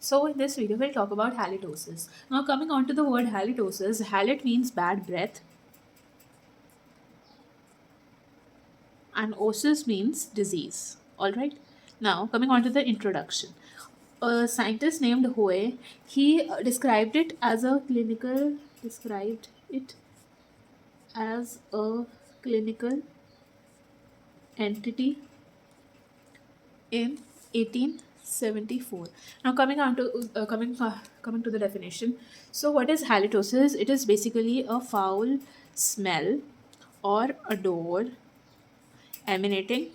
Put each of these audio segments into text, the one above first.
So in this video, we'll talk about halitosis. Now coming on to the word halitosis, halit means bad breath and osis means disease. Alright. Now coming on to the introduction. A scientist named Howe, he described it as a clinical entity in 1874. Now coming to the definition. So what is halitosis? It is basically a foul smell or odor emanating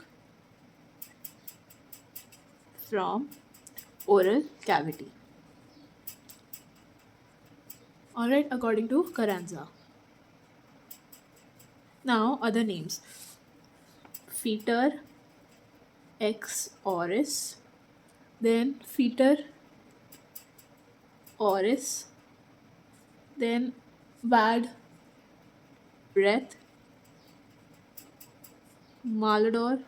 from oral cavity. Alright, according to Carranza. Now other names: Fetor ex oris, then Fetor oris, then bad breath, malodor,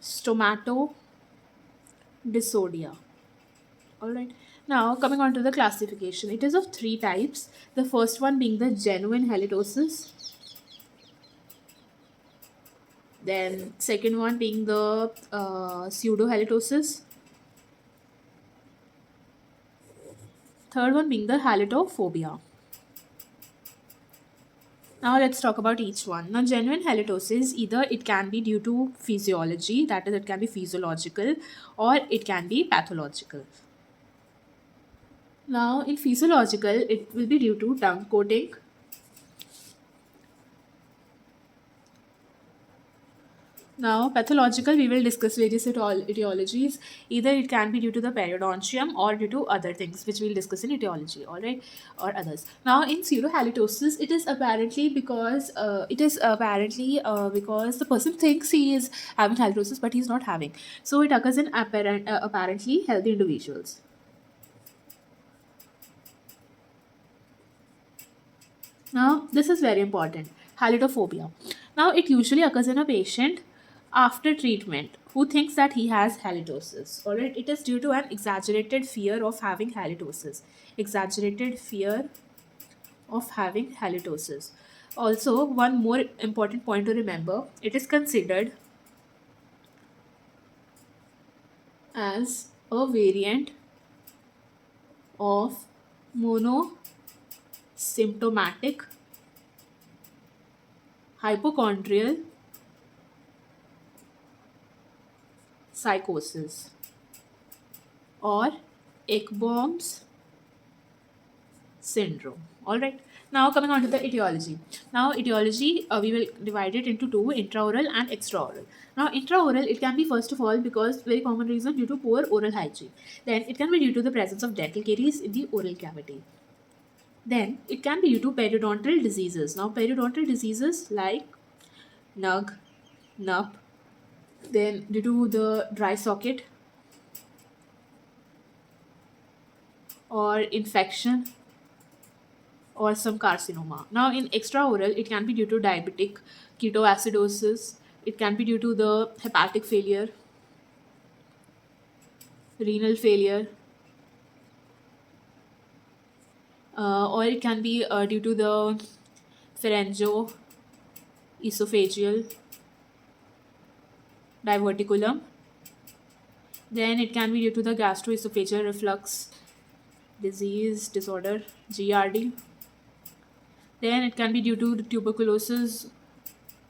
stomato dysodia. Alright. Now coming on to the classification. It is of three types. The first one being the genuine halitosis. Then second one being the pseudo halitosis. Third one being the halitophobia. Now let's talk about each one. Now genuine halitosis, either it can be due to physiology, that is it can be physiological, or it can be pathological. Now in physiological, it will be due to tongue coating. Now pathological, we will discuss various etiologies. Either it can be due to the periodontium or due to other things which we'll discuss in etiology, alright, or others. Now in pseudohalitosis, it is apparently because because the person thinks he is having halitosis but he's not having. So it occurs in apparently healthy individuals. Now, this is very important. Halitophobia. Now, it usually occurs in a patient after treatment who thinks that he has halitosis. Alright, it is due to an exaggerated fear of having halitosis. Exaggerated fear of having halitosis. Also, one more important point to remember: it is considered as a variant of monosymptomatic hypochondrial psychosis or Ekbom's syndrome. Alright. Now coming on to the etiology. Now etiology, we will divide it into two: intraoral and extraoral. Now intraoral, it can be first of all because very common reason due to poor oral hygiene. Then it can be due to the presence of dental caries in the oral cavity. Then it can be due to periodontal diseases. Now periodontal diseases like nug, nup, then due to the dry socket or infection or some carcinoma. Now in extraoral, it can be due to diabetic ketoacidosis, it can be due to the hepatic failure, renal failure, or it can be due to the pharyngo esophageal diverticulum. Then it can be due to the gastroesophageal reflux disease disorder, GRD. Then it can be due to tuberculosis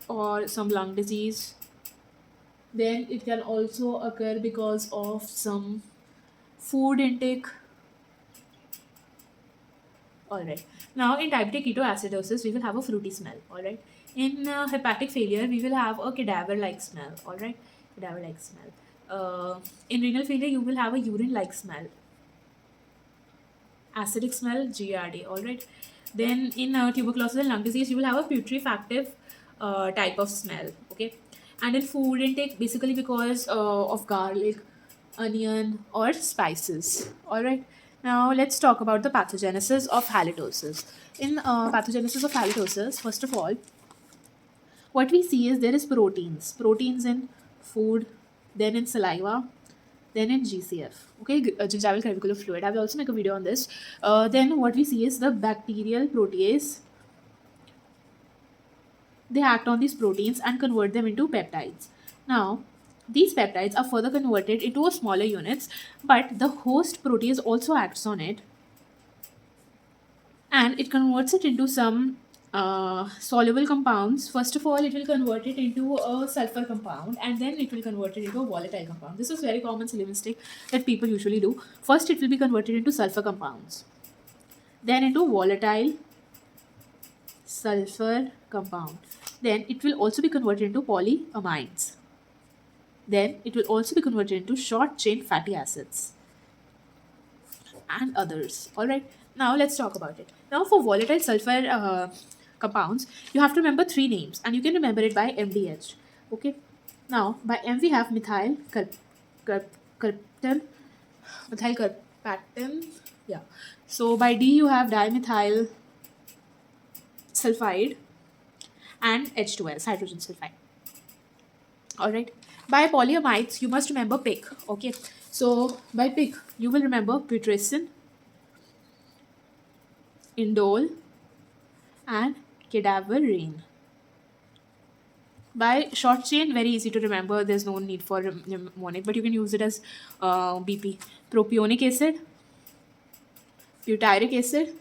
or some lung disease. Then it can also occur because of some food intake. Alright. Now in diabetic ketoacidosis, we will have a fruity smell. Alright. In hepatic failure, we will have a cadaver-like smell. Alright. Cadaver-like smell. In renal failure, you will have a urine-like smell. Acidic smell, GRD. Alright. Then in tuberculosis and lung disease, you will have a putrefactive type of smell. Okay. And in food intake, basically because of garlic, onion, or spices. Alright. Now let's talk about the pathogenesis of halitosis. In pathogenesis of halitosis, first of all, what we see is there is proteins in food, then in saliva, then in GCF. Okay, gingival clavicular fluid. I will also make a video on this. Then what we see is the bacterial protease. They act on these proteins and convert them into peptides. Now, these peptides are further converted into a smaller units, but the host protease also acts on it and it converts it into some soluble compounds. First of all, it will convert it into a sulfur compound and then it will convert it into a volatile compound. This is very common silly mistake that people usually do. First, it will be converted into sulfur compounds, then into volatile sulfur compound. Then it will also be converted into polyamides. Then it will also be converted into short chain fatty acids and others. All right. Now let's talk about it. Now for volatile sulfur compounds, you have to remember three names, and you can remember it by MDH. Okay. Now by M we have carptan, methyl carpatan. Yeah. So by D you have dimethyl sulfide and H2S, hydrogen sulfide. All right. By polyamides, you must remember PIC. Okay. So by PIC, you will remember putrescin, indole, and cadaverine. By short chain, very easy to remember. There's no need for mnemonic, but you can use it as BP. Propionic acid, butyric acid,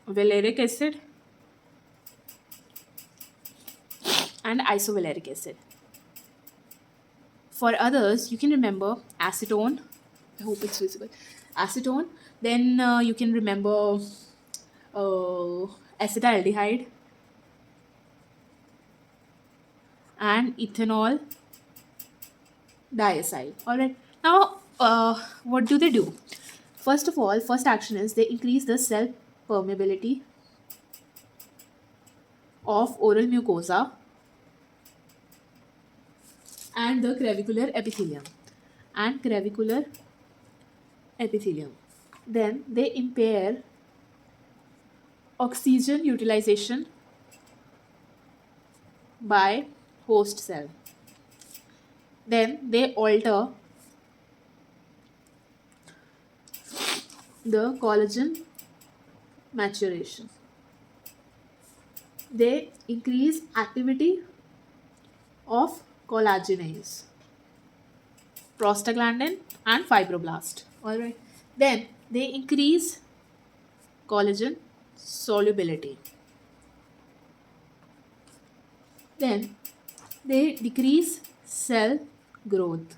valeric acid, and isovaleric acid. For others, you can remember acetone. I hope it's visible. Acetone. Then you can remember acetaldehyde and ethanol diacyl. All right. Now, what do they do? First of all, first action is they increase the cell permeability of oral mucosa and the clavicular epithelium. Then they impair oxygen utilization by host cell. Then they alter the collagen maturation. They increase activity of collagenase, prostaglandin, and fibroblast. All right. Then they increase collagen solubility. Then they decrease cell growth.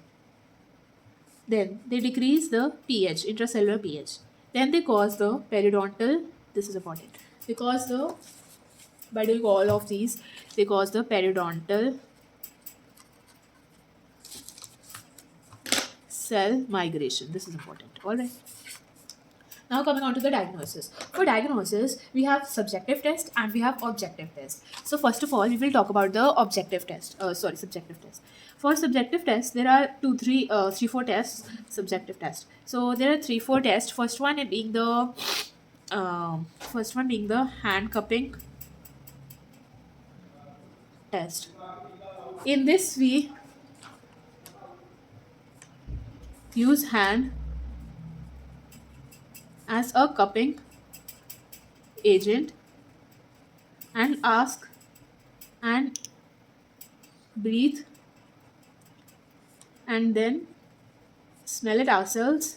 Then they decrease the pH, intracellular pH. Then they cause the periodontal, this is important, because by doing all of these, they cause the periodontal cell migration. This is important. All right. Now coming on to the diagnosis. For diagnosis, we have subjective test and we have objective test. So first of all, we will talk about the objective test. Subjective test. For subjective test, there are three, four tests. Subjective test. So there are 3, 4 tests. First one being the hand cupping test. In this, we use hand as a cupping agent and ask and breathe and then smell it ourselves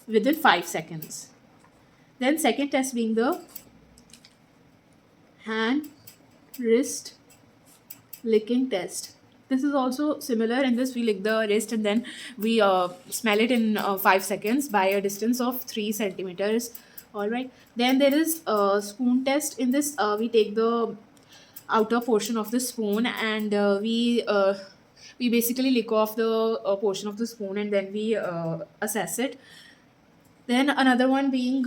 within 5 seconds. Then second test being the hand wrist licking test. This is also similar. In this, we lick the wrist and then we smell it in 5 seconds by a distance of 3 centimeters. All right. Then there is a spoon test. In this, we take the outer portion of the spoon and we basically lick off the portion of the spoon and then we assess it. Then another one being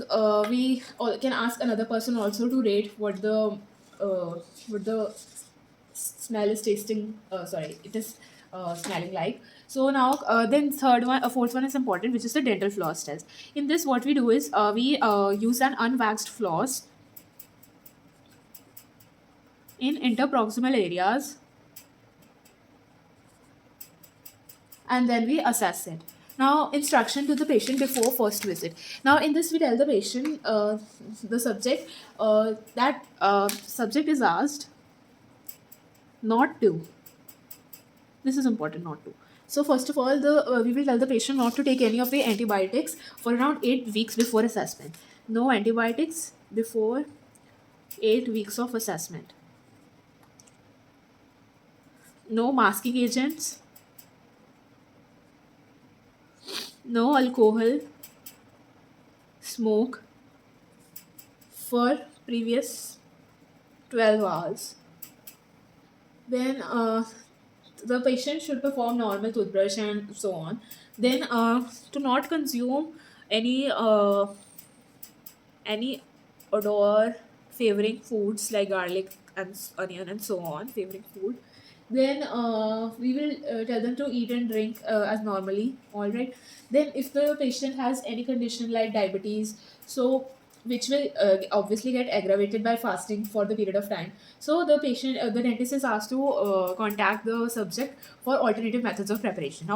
we can ask another person also to rate what the smell is tasting. It is smelling like. So now then fourth one is important, which is the dental floss test. In this, what we do is we use an unwaxed floss in interproximal areas and then we assess it. Now, instruction to the patient before first visit. Now, in this, we tell the patient, the subject, that subject is asked not to. This is important, not to. So, first of all, the we will tell the patient not to take any of the antibiotics for around 8 weeks before assessment. No antibiotics before 8 weeks of assessment. No masking agents. No alcohol, smoke for previous 12 hours. Then the patient should perform normal toothbrush and so on. Then to not consume any any odor favoring foods like garlic and onion and so on, favoring food. Then we will tell them to eat and drink as normally. All right. Then if the patient has any condition like diabetes, so which will obviously get aggravated by fasting for the period of time, so the patient, the dentist is asked to contact the subject for alternative methods of preparation. Now,